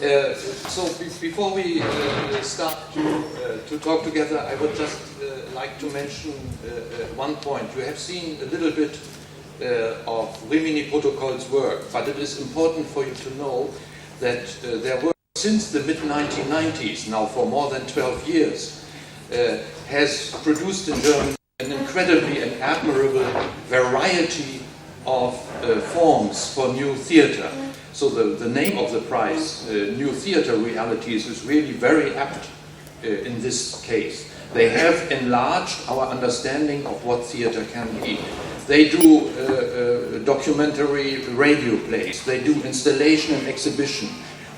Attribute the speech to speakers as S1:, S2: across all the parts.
S1: Before we start to talk together, I would just like to mention one point. You have seen a little bit of Rimini Protokoll's work, but it is important for you to know that their work since the mid-1990s, now for more than 12 years, has produced in Germany an incredibly and admirable variety of forms for new theatre. So the name of the prize, New Theatre Realities, is really very apt in this case. They have enlarged our understanding of what theatre can be. They do documentary radio plays, they do installation and exhibition,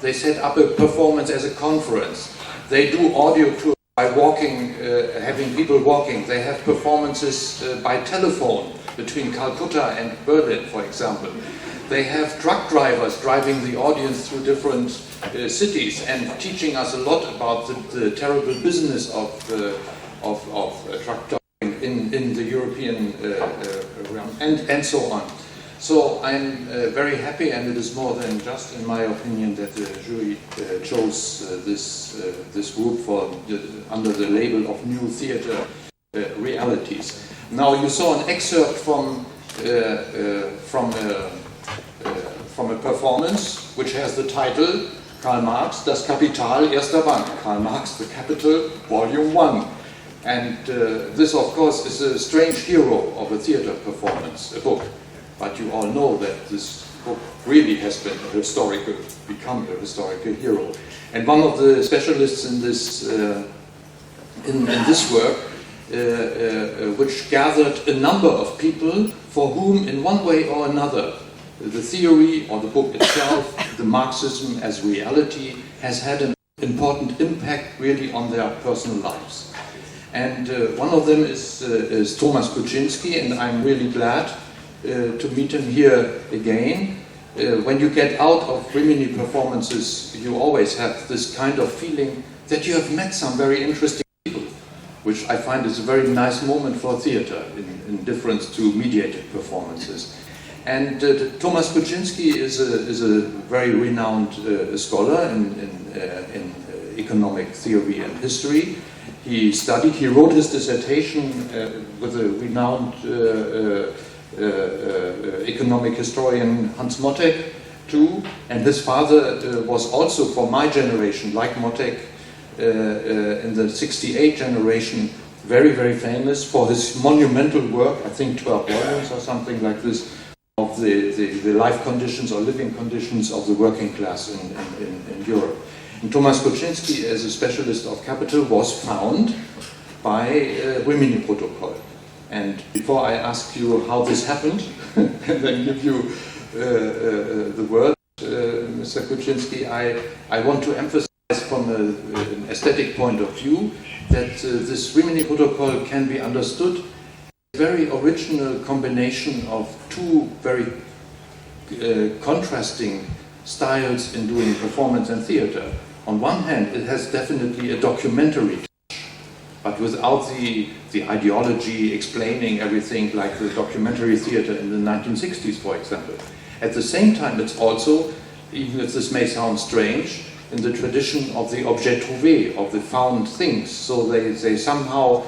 S1: they set up a performance as a conference, they do audio tours by walking, having people walking, they have performances by telephone between Calcutta and Berlin, for example. They have truck drivers driving the audience through different cities and teaching us a lot about the terrible business of truck driving in the European realm, and so on. So I'm very happy, and it is more than just, in my opinion, that the jury chose this group for under the label of New Theatre Realities. Now you saw an excerpt from a performance which has the title Karl Marx, Das Kapital erster Bank, Karl Marx, The Capital, Volume 1. And this, of course, is a strange hero of a theatre performance, a book. But you all know that this book really has been become a historical hero. And one of the specialists in this work, which gathered a number of people for whom, in one way or another, the theory or the book itself, the Marxism as reality, has had an important impact really on their personal lives. And one of them is Thomas Kuczynski, and I'm really glad to meet him here again. When you get out of Rimini performances, you always have this kind of feeling that you have met some very interesting people, which I find is a very nice moment for theatre in difference to mediated performances. And Thomas Kuczynski is a very renowned scholar in economic theory and history. He wrote his dissertation with a renowned economic historian Hans Mottek too, and his father was also, for my generation, like Mottek, in the '68 generation, very, very famous for his monumental work, I think 12 volumes or something like this, of the life conditions or living conditions of the working class in Europe. And Thomas Kuczynski, as a specialist of capital, was found by Rimini Protokoll. And before I ask you how this happened, and then give you the word, Mr. Kuczynski, I want to emphasize from an aesthetic point of view that this Rimini Protokoll can be understood as a very original combination of two very contrasting styles in doing performance and theatre. On one hand, it has definitely a documentary touch, but without the ideology explaining everything like the documentary theatre in the 1960s, for example. At the same time, it's also, even if this may sound strange, in the tradition of the objet trouvé, of the found things. So they somehow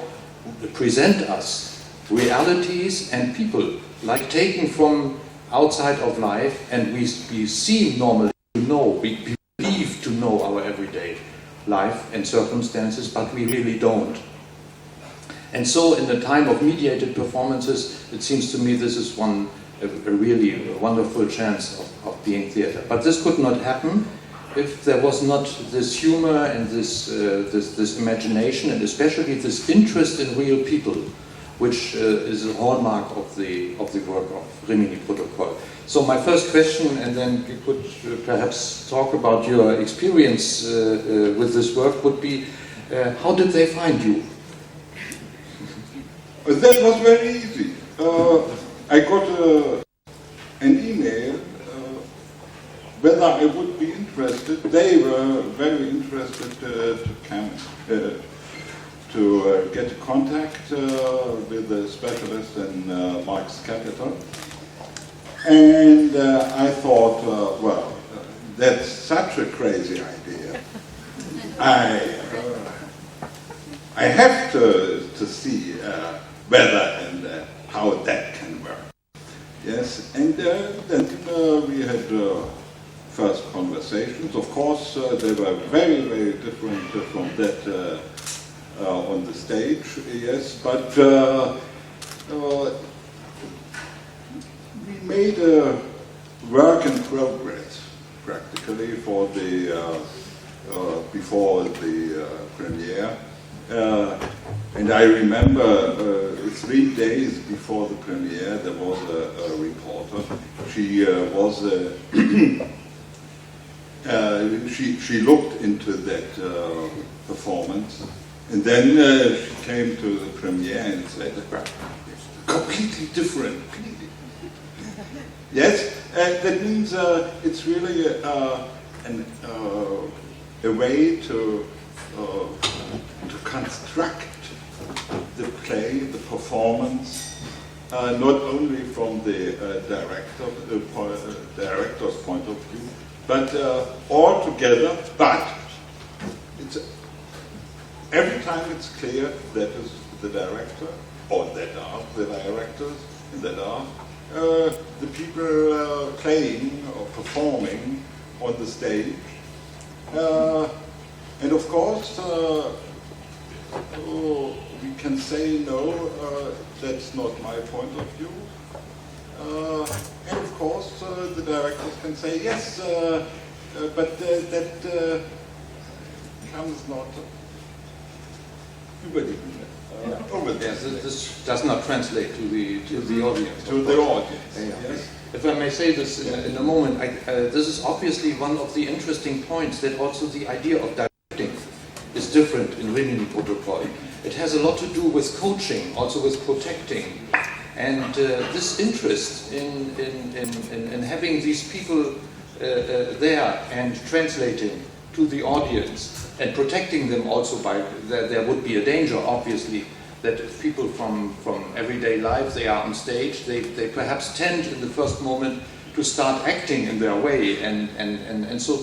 S1: present us realities and people, like taken from outside of life, and we seem normally to know, we believe to know our everyday life and circumstances, but we really don't. And so in the time of mediated performances, it seems to me this is a really wonderful chance of being theatre. But this could not happen if there was not this humor and this imagination, and especially this interest in real people, which is a hallmark of the work of Rimini Protokoll. So my first question, and then you could perhaps talk about your experience with this work, would be, how did they find you?
S2: That was very easy. I got an email whether I would be interested. They were very interested to get contact with a specialist in Marx Capital. And I thought, well, that's such a crazy idea. I have to see whether and how that can work. Yes, and then we had first conversations. Of course, they were very, very different from that on the stage, yes, but we made a work in progress, practically, for the before the premiere. And I remember 3 days before the premiere, there was a reporter. She was she looked into that performance, and then she came to the premiere and said, completely different. Yes, that means it's really a way to construct the play, the performance, not only from the director's point of view, but all together. But it's every time it's clear that is the director, or that are the directors, and that are the people playing or performing on the stage. And of course, we can say no, that's not my point of view. And of course, the directors can say yes, but that comes not over
S1: yes, this does not translate to the audience.
S2: To the audience,
S1: yes. If I may say this in a moment, this is obviously one of the interesting points, that also the idea of directing is different in Rimini Protokoll. It has a lot to do with coaching, also with protecting. And this interest in having these people there and translating to the audience and protecting them also by, there would be a danger, obviously, that if people from everyday life, they are on stage, they perhaps tend in the first moment to start acting in their way, and so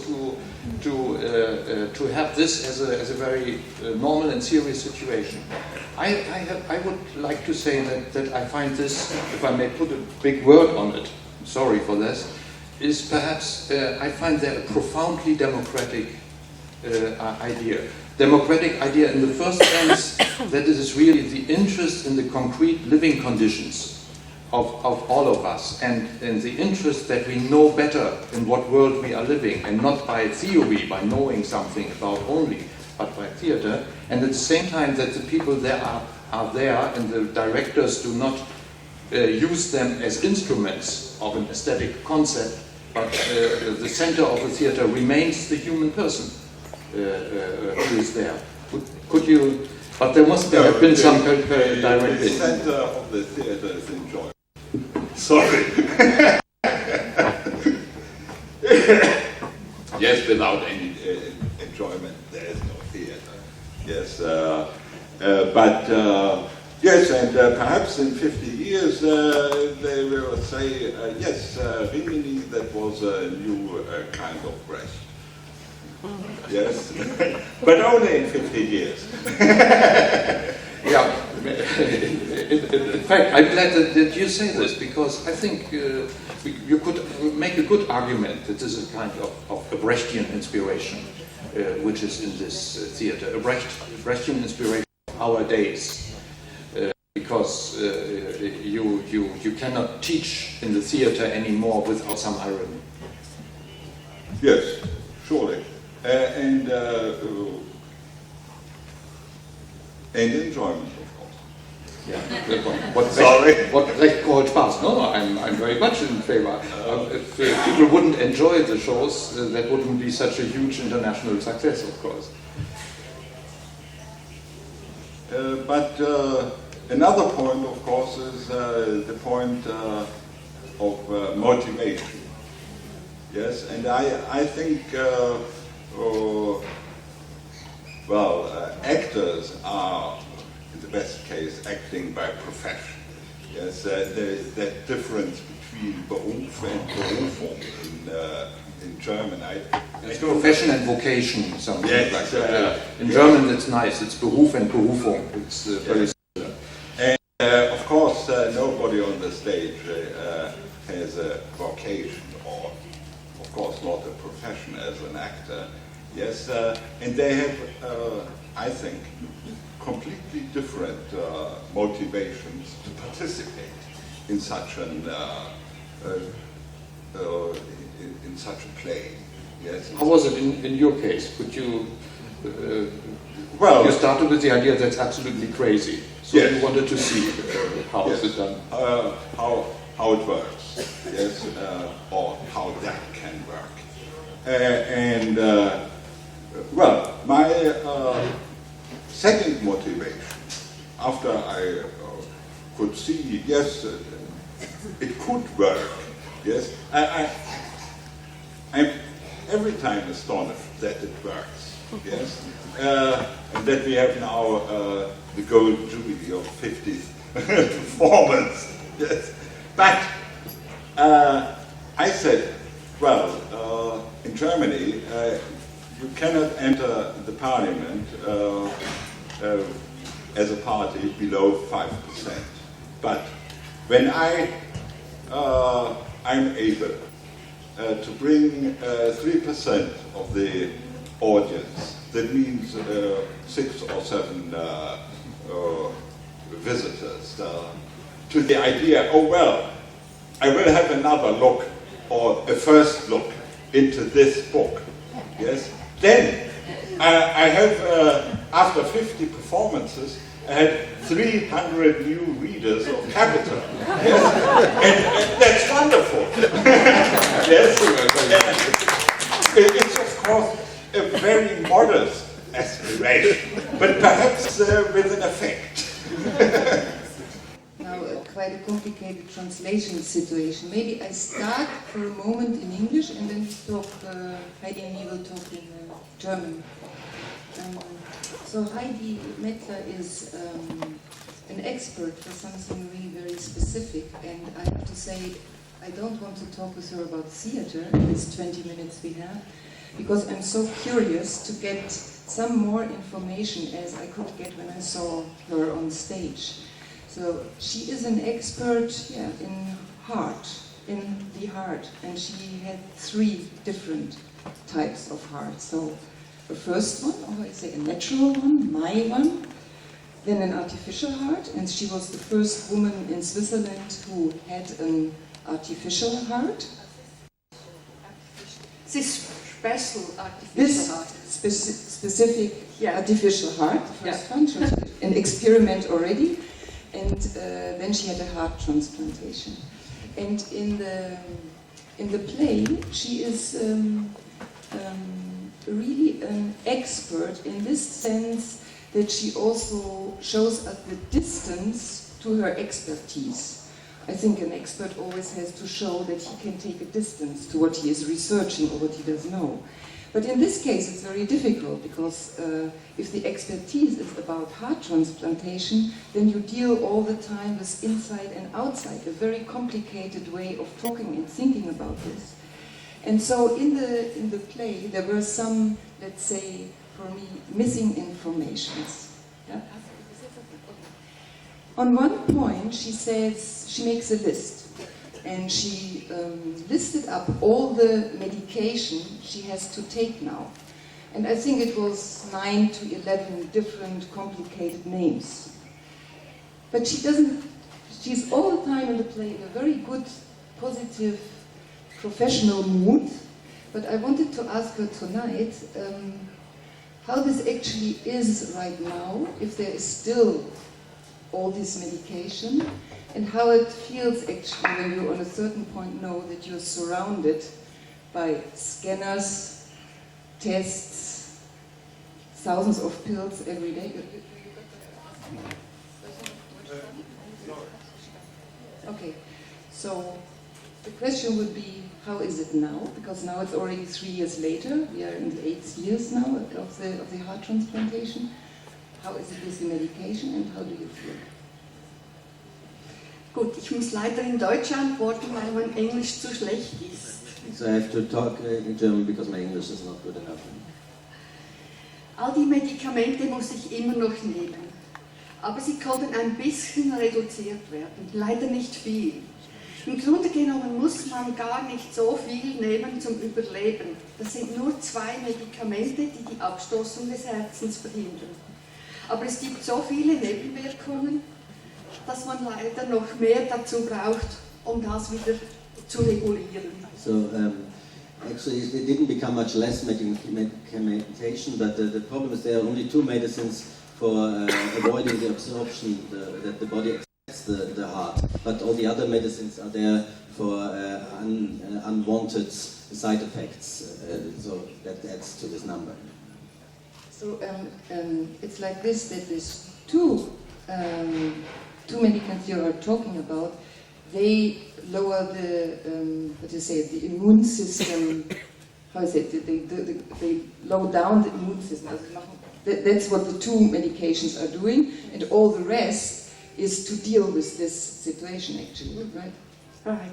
S1: to have this as a very normal and serious situation. I would like to say that I find this, if I may put a big word on it, sorry for this, is perhaps, I find that a profoundly democratic idea. Democratic idea in the first sense that it is really the interest in the concrete living conditions of all of us, and the interest that we know better in what world we are living, and not by theory, by knowing something about only, but by theater. And at the same time that the people there are there, and the directors do not use them as instruments of an aesthetic concept, but the center of the theater remains the human person who is there. Could you? But there must have been some directing.
S2: The center of the theater is enjoyment. Sorry. Yes, without any enjoyment, there is no theater. Yes, but yes, and perhaps in 50 years they will say, yes, Rimini, that was a new kind of breast. Yes, but only in 50 years.
S1: Yeah, in fact, I'm glad that you say this, because I think you could make a good argument that this is a kind of a Brechtian inspiration, which is in this theater, a Brechtian inspiration of our days, because you cannot teach in the theater anymore without some irony.
S2: Yes, surely. And enjoyment, of course.
S1: Yeah.
S2: Sorry.
S1: What Brecht called Spaß. No, I'm very much in favor. If people wouldn't enjoy the shows, that wouldn't be such a huge international success, of course.
S2: But another point, of course, is the point of motivation. Yes, and I think. Actors are, in the best case, acting by profession. Yes, there's that difference between Beruf and Berufung in German.
S1: It's profession and vocation, something
S2: yes,
S1: like that. In German it's nice, it's Beruf and Berufung. It's very similar.
S2: And of course nobody on the stage has a vocation, or of course not a profession as an actor. Yes, and they have, I think, completely different motivations to participate in such in such a play. Yes.
S1: How was it in your case? Could you?
S2: Well,
S1: you started with the idea that's absolutely crazy, so
S2: yes.
S1: you wanted to see how
S2: yes.
S1: is it done?
S2: How it works, yes, or how that can work, and well, my second motivation, after I could see, yes, it could work. Yes, I'm every time astonished that it works. Yes, and that we have now the gold jubilee of 50th performance. Yes, but I said, well, in Germany you cannot enter the parliament as a party below 5%. But when I'm able to bring 3% of the audience, that means 6 or 7 visitors, to the idea, oh well, I will have another look, or a first look into this book, yes, then I have, after 50 performances, I had 300 new readers of Capital. Yes. And that's wonderful. Yes. It's of course a very modest aspiration, but perhaps with an effect.
S3: Now, quite a complicated translation situation. Maybe I start for a moment in English and then talk, Heidi and me will talk in German. So Heidi Mettler is an expert for something really very specific, and I have to say I don't want to talk with her about theater in this 20 minutes we have, because I'm so curious to get some more information as I could get when I saw her on stage. So she is an expert in the heart, and she had 3 different types of heart. So the first one, or I say a natural one, my one, then an artificial heart, and she was the first woman in Switzerland who had an artificial heart.
S4: This special artificial heart.
S3: Specific artificial heart, the first one, she was an experiment already, and then she had a heart transplantation. And in the play, she is really an expert in this sense that she also shows us the distance to her expertise. I think an expert always has to show that he can take a distance to what he is researching or what he does know. But in this case it's very difficult, because if the expertise is about heart transplantation, then you deal all the time with inside and outside, a very complicated way of talking and thinking about this. And so in the play there were some, let's say, for me, missing informations. Yeah? On one point she says, she makes a list, and she listed up all the medication she has to take now. And I think it was 9 to 11 different complicated names. But she's all the time in the play in a very good, positive, professional mood. But I wanted to ask her tonight how this actually is right now, if there is still all this medication, and how it feels actually when you on a certain point know that you're surrounded by scanners, tests, thousands of pills every day. Okay, so the question would be, how is it now? Because now it's already 3 years later. We are in the 8th years now of the heart transplantation. How is it with the medication, and how do you feel?
S4: Gut, ich muss leider in Deutsch antworten, weil mein Englisch zu schlecht ist.
S5: So I have to talk in German because my English is not good enough.
S4: All die Medikamente muss ich immer noch nehmen. Aber sie konnten ein bisschen reduziert werden, leider nicht viel. Im Grunde genommen muss man gar nicht so viel nehmen zum Überleben. Das sind nur 2 Medikamente, die die Abstoßung des Herzens verhindern. Aber es gibt so viele Nebenwirkungen, dass man leider noch mehr dazu braucht, um das wieder zu regulieren.
S5: So actually it didn't become much less medication, but the problem is there are only 2 medicines for avoiding the absorption that the body accepts the heart, but all the other medicines are there for unwanted side effects, so that adds to this number.
S3: So it's like this, that these two medicaments you are talking about, they lower the, the immune system, how is it, they lower down the immune system. That's what the 2 medications are doing, and all the rest is to deal with this situation actually, right?
S4: Right.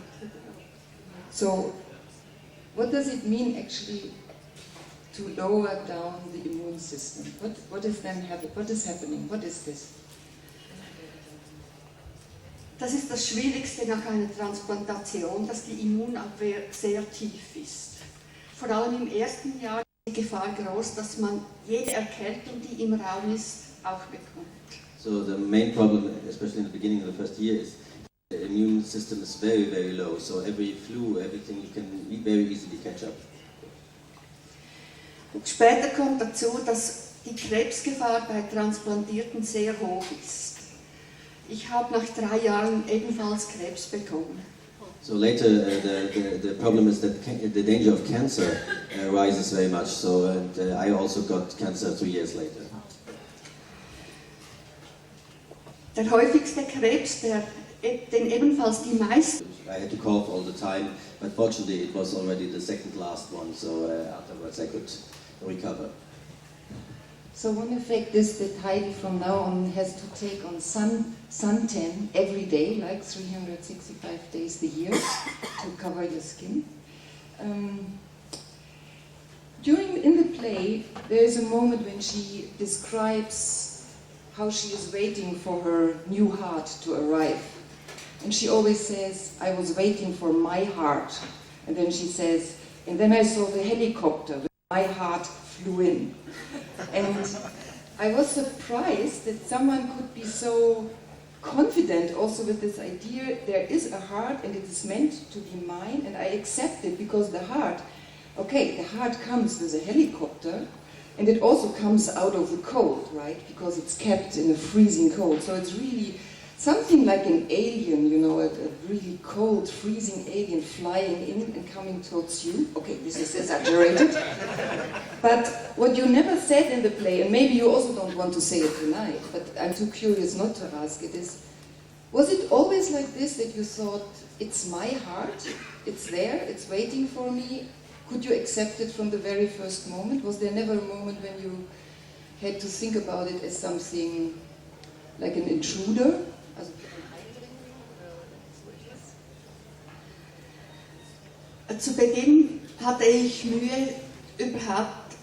S3: So, what does it mean actually to lower down the immune system? What is then happening? What is happening? What is this?
S4: Das ist das Schwierigste nach einer Transplantation, dass die Immunabwehr sehr tief ist. Vor allem im ersten Jahr ist die Gefahr groß, dass man jede Erkältung, die im Raum ist, auch bekommt.
S5: So the main problem, especially in the beginning of the first year, is the immune system is very, very low. So every flu, everything you can very easily catch up.
S4: Und später kommt dazu, dass die Krebsgefahr bei Transplantierten sehr hoch ist. Ich habe nach 3 Jahren ebenfalls Krebs bekommen.
S5: So later, the problem is that the danger of cancer rises very much. So I also got cancer 2 years later.
S4: Der häufigste Krebs, den ebenfalls die meisten.
S5: I had to cough all the time, but fortunately it was already the second last one, so afterwards I could recover.
S3: So one effect is that Heidi from now on has to take on suntan every day, like 365 days a year, to cover your skin. In the play, there is a moment when she describes how she is waiting for her new heart to arrive. And she always says, I was waiting for my heart. And then she says, and then I saw the helicopter, with my heart flew in. And I was surprised that someone could be so confident also with this idea, there is a heart and it is meant to be mine, and I accept it because the heart comes with a helicopter, and it also comes out of the cold, right? Because it's kept in a freezing cold. So it's really something like an alien, you know, a really cold, freezing alien flying in and coming towards you. Okay, this is exaggerated. But what you never said in the play, and maybe you also don't want to say it tonight, but I'm too curious not to ask it, is, was it always like this that you thought, it's my heart, it's there, it's waiting for me? Could you accept it from the very first moment? Was there never a moment when you had to think about it as something like an intruder?
S4: Zu Beginn hatte ich Mühe, überhaupt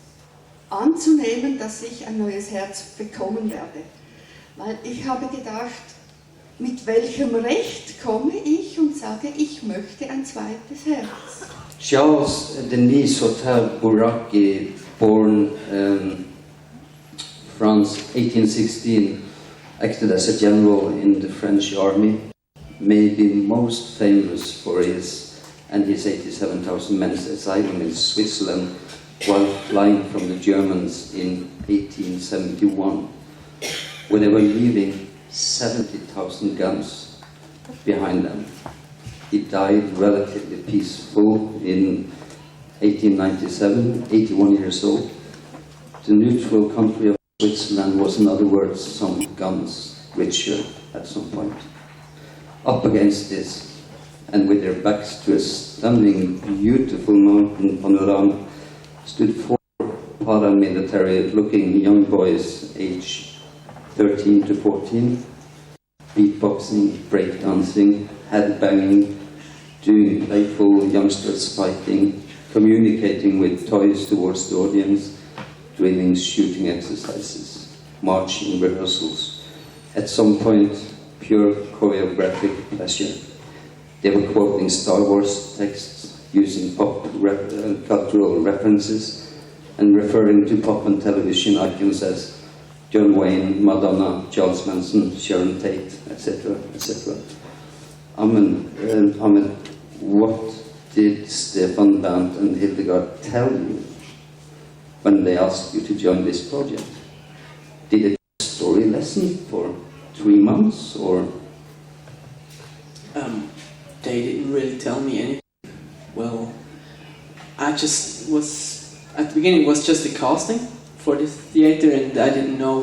S4: anzunehmen, dass ich ein neues Herz bekommen werde. Weil ich habe gedacht, mit welchem Recht komme ich und sage, ich möchte ein zweites Herz.
S6: Charles Denis Sauter Bourraki, born France 1816, acted as a general in the French army, maybe most famous for his 87,000 men's asylum in Switzerland while flying from the Germans in 1871, where they were leaving 70,000 guns behind them. He died relatively peaceful in 1897, 81 years old. The neutral country of Switzerland was, in other words, some guns richer at some point. Up against this, and with their backs to a stunning, beautiful mountain panorama, stood 4 paramilitary-looking young boys, aged 13 to 14, beatboxing, breakdancing, headbanging, doing playful youngsters fighting, communicating with toys towards the audience, drillings, shooting exercises, marching rehearsals. At some point, pure choreographic pleasure. They were quoting Star Wars texts, using cultural references, and referring to pop and television icons as John Wayne, Madonna, Charles Manson, Sharon Tate, etc., etc. Ahmed, what did Stefan, Bernd and Hildegard tell you when they asked you to join this project? Did it a story lesson for 3 months, or?
S7: They didn't really tell me anything. Well, I just was, at the beginning it was just a casting for this theater, and I didn't know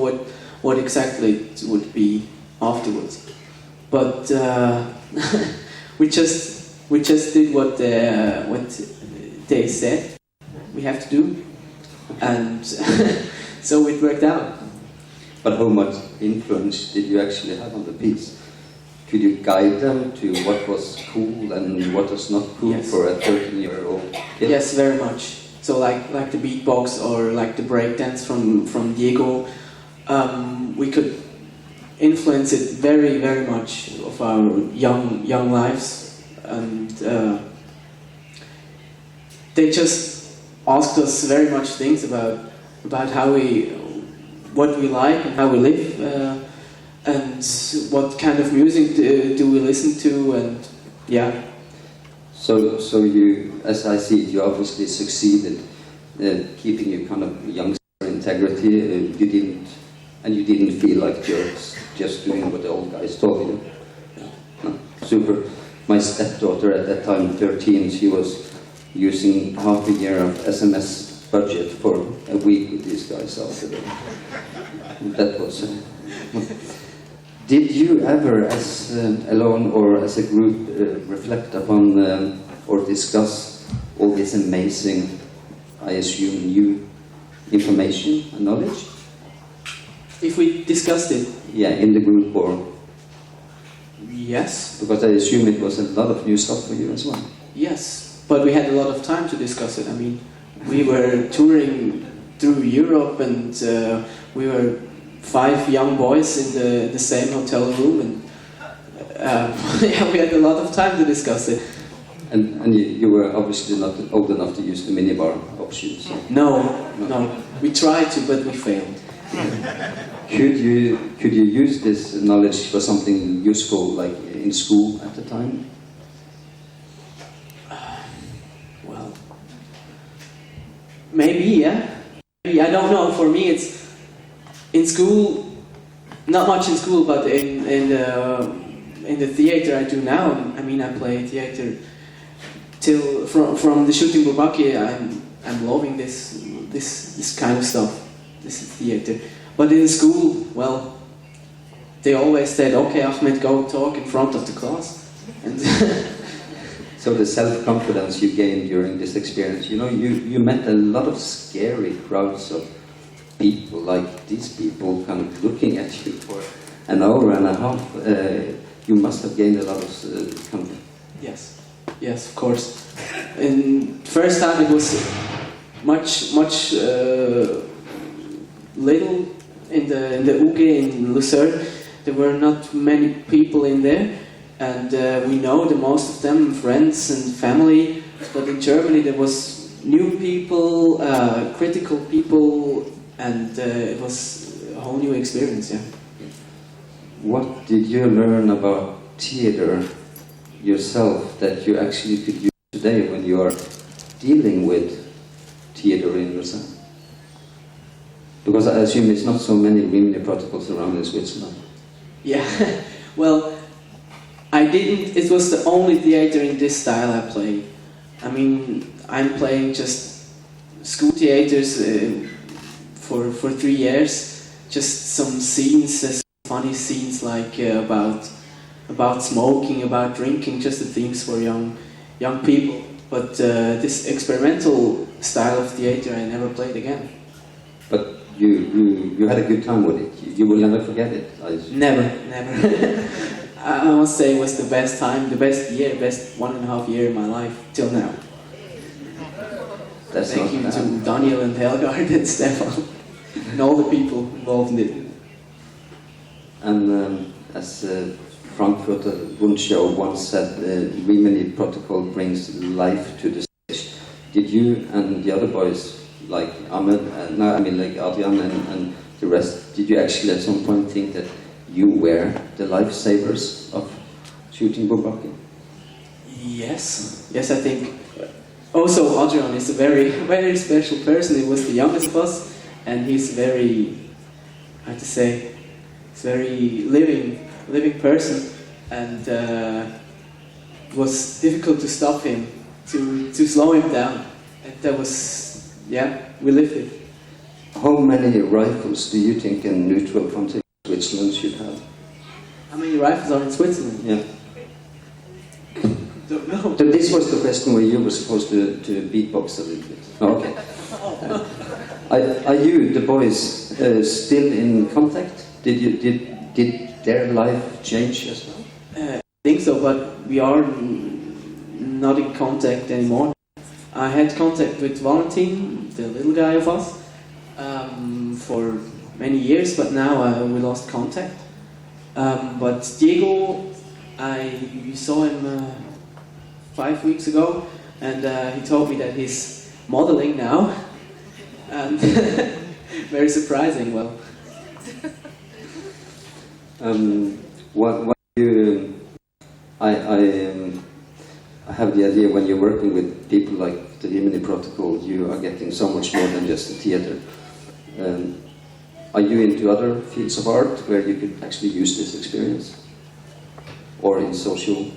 S7: what exactly it would be afterwards. But we just did what they said we have to do, and so it worked out.
S6: But how much influence did you actually have on the piece? Could you guide them to what was cool and what was not cool? Yes. For a 13-year-old kid?
S7: Yes, very much. So like the beatbox or like the breakdance from Diego, we could influence it very, very much of our young lives, and they just asked us very much things about what we like and how we live, and what kind of music do we listen to, and yeah.
S6: So you, as I see it, you obviously succeeded keeping your kind of youngster integrity. You didn't feel like jerks just doing what the old guys told you. No, super. My stepdaughter at that time, 13, she was using half a year of SMS budget for a week with these guys after that. That was. Did you ever, as alone or as a group, reflect upon or discuss all this amazing, I assume, new information and knowledge?
S7: If we discussed it?
S6: Yeah, in the group, or?
S7: Yes.
S6: Because I assume it was a lot of new stuff for you as well.
S7: Yes, but we had a lot of time to discuss it. I mean, we were touring through Europe, and we were 5 young boys in the same hotel room, and yeah, we had a lot of time to discuss it.
S6: And you were obviously not old enough to use the minibar option. So.
S7: No. We tried to, but we failed.
S6: Could you use this knowledge for something useful, like in school at the time?
S7: Well, maybe, yeah. Maybe, I don't know. For me, it's in school, not much in school, but in the theater I do now. I mean, I play theater till from the shooting Bourbaki. I'm loving this kind of stuff. This is theater. But in school, well, they always said, "Okay, Ahmed, go talk in front of the class." And
S6: so the self-confidence you gained during this experience, you know, you met a lot of scary crowds of people, like these people kind of looking at you for an hour and a half. You must have gained a lot of kind of...
S7: Yes, of course. And first time it was much little in the UG in Lucerne. There were not many people in there, and we know the most of them friends and family. But in Germany there was new people, critical people, and it was a whole new experience. Yeah.
S6: What did you learn about theater yourself that you actually could use today when you are dealing with theater in Lausanne? Because I assume it's not so many Rimini Protokolls around in Switzerland.
S7: Yeah, well, I didn't. It was the only theater in this style I played. I mean, I'm playing just school theaters for 3 years. Just some scenes, funny scenes like about smoking, about drinking, just the themes for young people. But this experimental style of theater I never played again.
S6: But you had a good time with it. You will never forget it.
S7: Never. I must say it was the best time, the best year, best 1.5 year in my life till now. Thank you to Daniel and Helgard and Stefan and all the people involved in it.
S6: And as Frankfurter Rundschau once said, the Rimini Protocol brings life to the stage. Did you and the other boys, like Ahmed, like Adrian and the rest, did you actually at some point think that you were the lifesavers of shooting Bourbaki?
S7: Yes, I think. Also, Adrian is a very, very special person. He was the youngest of us, and he's very, I have to say, he's a very living person, and it was difficult to stop him, to slow him down, and that was, we lived it.
S6: How many rifles do you think a neutral country Switzerland should have?
S7: How many rifles are in Switzerland?
S6: Yeah.
S7: Don't know.
S6: So this was the question where you were supposed to beatbox a little bit. Oh, okay. Are you, the boys, still in contact? Did their life change as well?
S7: I think so, but we are not in contact anymore. I had contact with Valentin, the little guy of us, for many years, but now we lost contact. But Diego, I saw him 5 weeks ago, and he told me that he's modeling now, and very surprising. Well,
S6: what you, I have the idea when you're working with people like the Rimini Protocol, you are getting so much more than just the theater. Are you into other fields of art where you could actually use this experience? Or in social?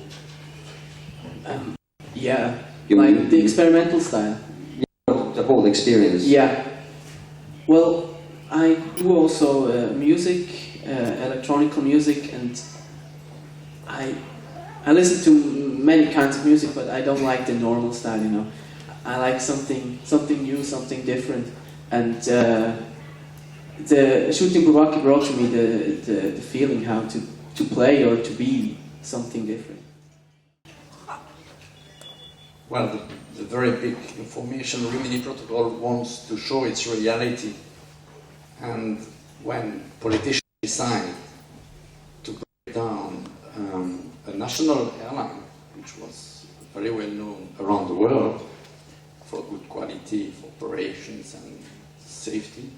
S7: Like the experimental style.
S6: Yeah, the whole experience.
S7: Yeah. Well, I do also music, electronic music, and I listen to many kinds of music, but I don't like the normal style, you know. I like something new, something different, and the shooting Bourbaki brought to me the feeling how to play or to be something different.
S1: Well, the very big information Rimini Protocol wants to show its reality, and when politicians decide to break down a national airline, which was very well known around the world for good quality, for operations and safety,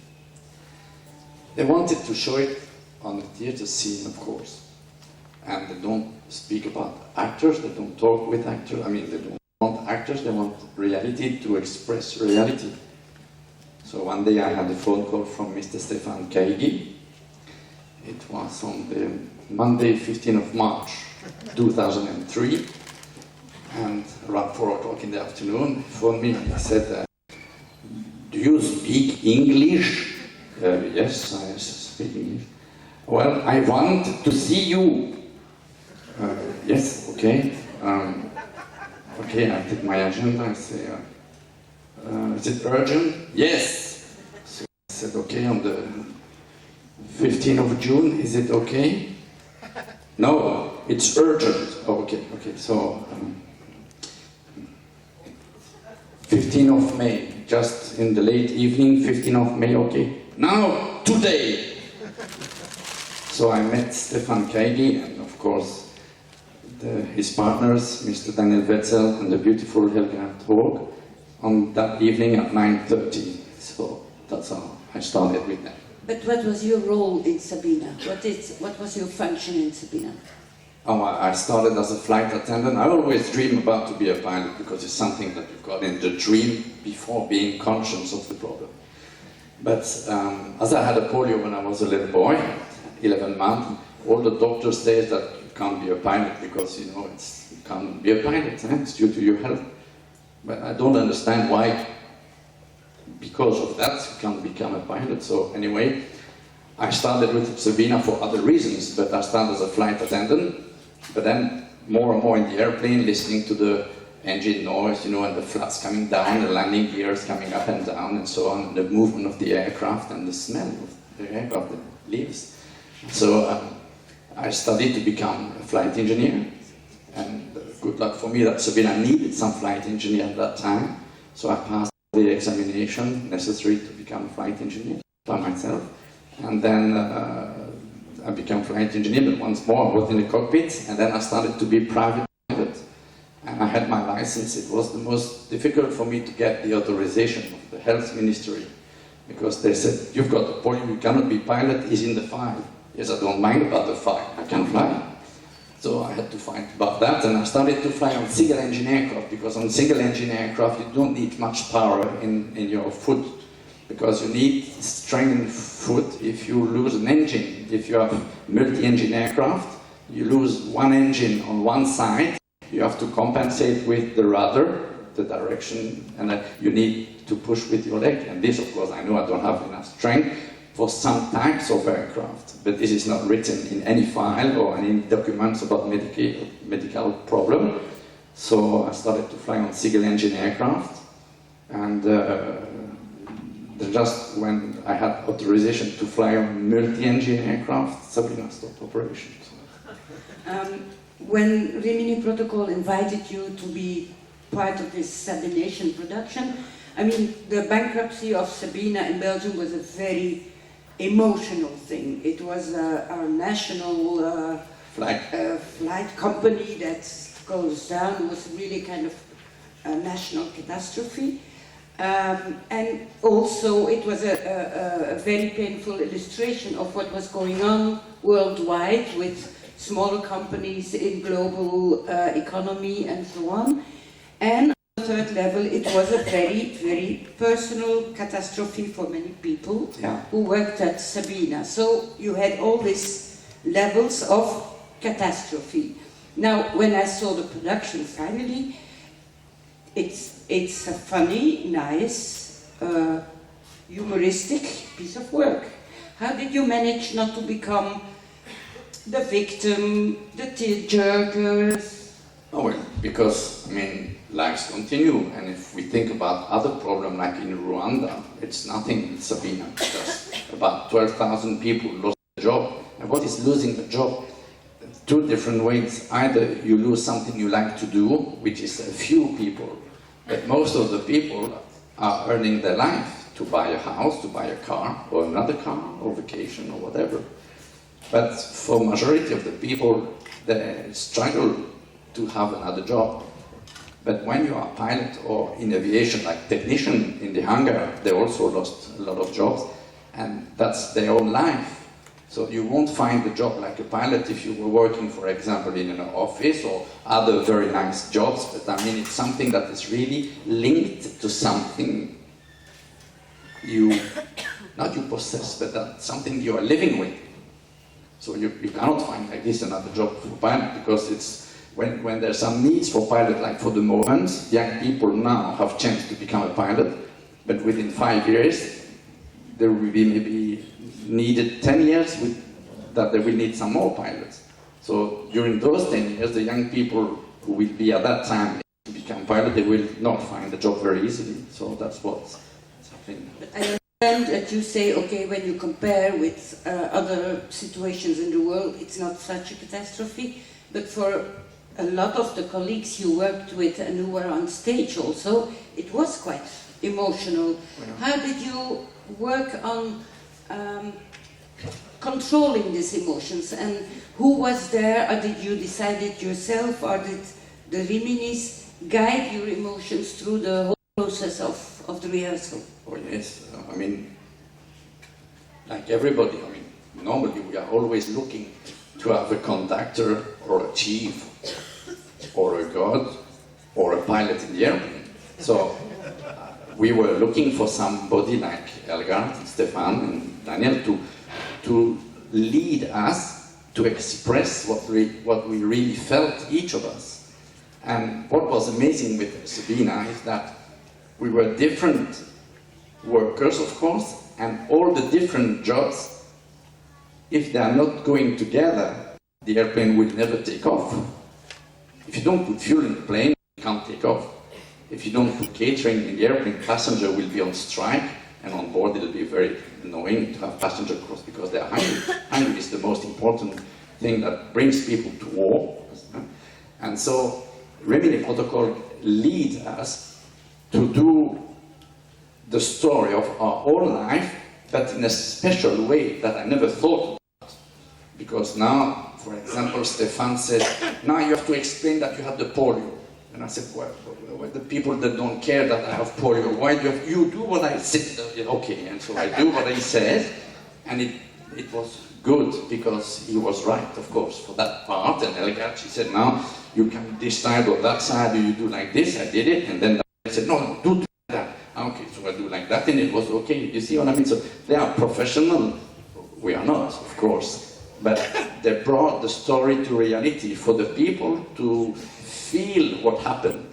S1: they wanted to show it on the theater scene, of course. And they don't speak about actors, they don't talk with actors, they don't want actors, they want reality to express reality. So one day I had a phone call from Mr. Stefan Kaigi. It was on the Monday, 15th of March, 2003. And around 4 o'clock in the afternoon, he phoned me and he said, do you speak English? Yes, I speak English. Well, I want to see you. Yes, okay. Okay, I take my agenda, I say, is it urgent? Yes! So I said, okay, on the 15th of June, is it okay? No, it's urgent. Oh, okay, so 15th of May, just in the late evening, 15th of May, okay. Now, today! So I met Stefan Kaigi and of course his partners, Mr. Daniel Wetzel and the beautiful Helga Hog, on that evening at 9:30. So that's how I started with them.
S8: But what was your role in Sabina? What was your function in Sabina?
S1: Oh, I started as a flight attendant. I always dream about to be a pilot because it's something that you've got in the dream before being conscious of the problem. But as I had a polio when I was a little boy, 11 months, all the doctors say that you can't be a pilot because, you can't be a pilot, it's due to your health. But I don't understand why, because of that, you can't become a pilot. So anyway, I started with Sabina for other reasons, but I started as a flight attendant, but then more and more in the airplane, listening to the engine noise, and the flaps coming down, the landing gears coming up and down, and so on, the movement of the aircraft and the smell of the aircraft that leaves. So
S6: I studied to become a flight engineer, and good luck for me that Sabina needed some flight engineer at that time, so I passed the examination necessary to become a flight engineer by myself, and then I became flight engineer, but once more I was in the cockpit, and then I started to be private pilot, and I had my license. It was the most difficult for me to get the authorization of the health ministry, because they said, you've got the point, you cannot be pilot, is in the file. Yes, I don't mind about the file, I can fly. So I had to find about that, and I started to fly on single-engine aircraft, because on single-engine aircraft you don't need much power in your foot, because you need strength foot if you lose an engine. If you have multi-engine aircraft, you lose one engine on one side, you have to compensate with the rudder, the direction, and you need to push with your leg. And this, of course, I know I don't have enough strength for some types of aircraft, but this is not written in any file or any documents about medical problem. So I started to fly on single-engine aircraft, and just when I had authorization to fly on multi-engine aircraft, Sabina stopped operations.
S8: When Rimini Protocol invited you to be part of this Sabination production, I mean, the bankruptcy of Sabina in Belgium was a very emotional thing. It was our national flight company that goes down. It was really kind of a national catastrophe. And also it was a very painful illustration of what was going on worldwide with smaller companies in global economy and so on. And on the third level, it was a very, very personal catastrophe for many people who worked at Sabina. So you had all these levels of catastrophe. Now, when I saw the production finally, it's a funny, nice, humoristic piece of work. How did you manage not to become the victim, the tearjerkers?
S6: Oh, well, because, I mean, lives continue, and if we think about other problems like in Rwanda, it's nothing in Sabina, because about 12,000 people lost their job. And what is losing the job? Two different ways. Either you lose something you like to do, which is a few people, but most of the people are earning their life to buy a house, to buy a car, or another car, or vacation, or whatever. But for majority of the people, they struggle to have another job. But when you are a pilot or in aviation, like technician in the hangar, they also lost a lot of jobs, and that's their own life. So you won't find a job like a pilot if you were working, for example, in an office or other very nice jobs, but I mean, it's something that is really linked to something not you possess, but that's something you are living with. So you cannot find like this another job for pilot, because it's when there's some needs for pilot, like for the moment, young people now have chance to become a pilot, but within 5 years, there will be maybe needed 10 years that they will need some more pilots. So during those 10 years, the young people who will be at that time to become pilot, they will not find a job very easily. So that's what's happening.
S8: But I understand that you say, okay, when you compare with other situations in the world, it's not such a catastrophe, but for a lot of the colleagues you worked with and who were on stage also, it was quite emotional. How did you work on controlling these emotions, and who was there, or did you decide it yourself, or did the Riminis guide your emotions through the whole process of the rehearsal?
S6: Oh yes, I mean, like everybody, I mean, normally we are always looking to have a conductor or a chief or a god or a pilot in the airplane. So we were looking for somebody like Elgar, Stefan and Daniel to lead us to express what we really felt, each of us. And what was amazing with Sabina is that we were different workers, of course, and all the different jobs, if they are not going together, the airplane will never take off. If you don't put fuel in the plane, it can't take off. If you don't put catering in the airplane, passenger will be on strike, and on board it'll be very annoying to have passenger cross because they are hungry. Hungry is the most important
S9: thing that brings people to war. And so Rimini Protocol leads us to do the story of our own life, but in a special way that I never thought about. Because now, for example, Stefan says, now you have to explain that you have the polio. And I said, well, the people that don't care that I have polio, why do you do what I said? Okay, and so I do what he says, and it was good, because he was right, of course, for that part. And Elgachi said, now you come this side or that side, you do like this. I did it, and then I said, no, do that. Okay, so I do like that, and it was okay. You see what I mean? So they are professional. We are not, of course, but they brought the story to reality for the people to feel what happened.